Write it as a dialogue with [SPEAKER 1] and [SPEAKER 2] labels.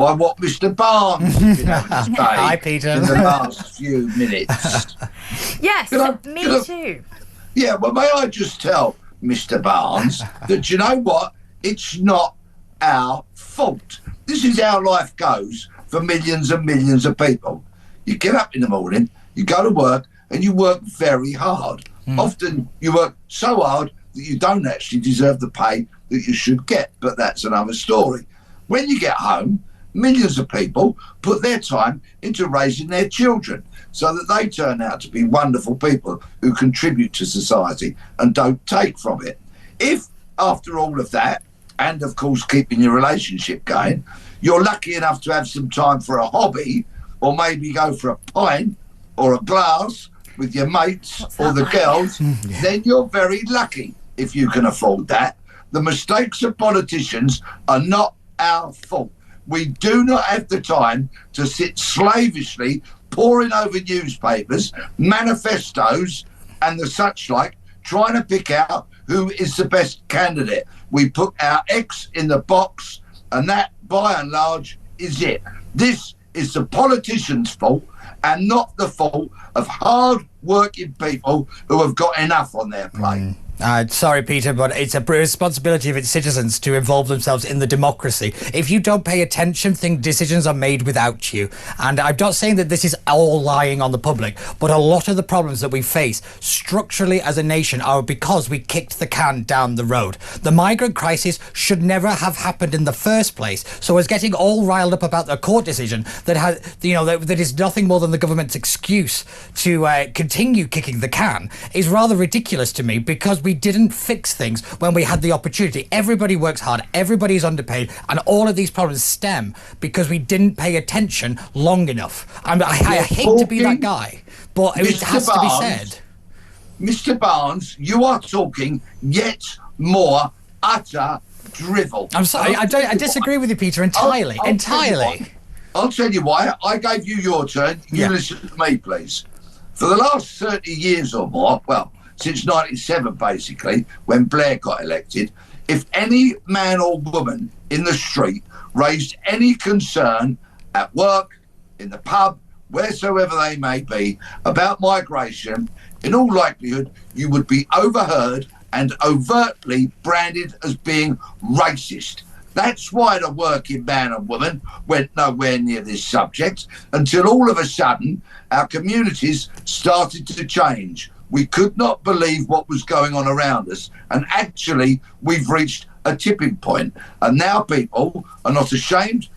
[SPEAKER 1] by what Mr. Barnes has been having to say
[SPEAKER 2] Hi, Peter.
[SPEAKER 1] in the last few minutes.
[SPEAKER 3] Yes, me too.
[SPEAKER 1] Yeah, well, may I just tell Mr. Barnes that, you know what? It's not our fault. This is how life goes for millions and millions of people. You get up in the morning, you go to work, and you work very hard. Often you work so hard that you don't actually deserve the pay that you should get, but that's another story. When you get home, millions of people put their time into raising their children so that they turn out to be wonderful people who contribute to society and don't take from it. If, after all of that, and of course keeping your relationship going, you're lucky enough to have some time for a hobby, or maybe go for a pint or a glass with your mates or the girls, then you're very lucky if you can afford that. The mistakes of politicians are not our fault. We do not have the time to sit slavishly poring over newspapers, manifestos, and the such like, trying to pick out who is the best candidate. We put our X in the box, and that, by and large, is it. This is the politicians' fault, and not the fault of hard-working people who have got enough on their plate.
[SPEAKER 2] Sorry, Peter, but it's a responsibility of its citizens to involve themselves in the democracy. If you don't pay attention, decisions are made without you. And I'm not saying that this is all lying on the public, but a lot of the problems that we face structurally as a nation are because we kicked the can down the road. The migrant crisis should never have happened in the first place. So as getting all riled up about a court decision that has, that is nothing more than the government's excuse to continue kicking the can is rather ridiculous to me, because we didn't fix things when we had the opportunity. Everybody works hard, everybody's underpaid, and all of these problems stem because we didn't pay attention long enough. I hate to be that guy, but it has to be said.
[SPEAKER 1] Mr. Barnes, you are talking yet more utter drivel.
[SPEAKER 2] I'm sorry, I disagree with you, Peter, entirely.
[SPEAKER 1] I'll tell you why. I gave you your turn. You listen to me, please. For the last 30 years or more, well, since 97 basically, when Blair got elected, if any man or woman in the street raised any concern at work, in the pub, wheresoever they may be, about migration, in all likelihood you would be overheard and overtly branded as being racist. That's why the working man and woman went nowhere near this subject, until all of a sudden our communities started to change. We could not believe what was going on around us, and actually we've reached a tipping point, and now people are not ashamed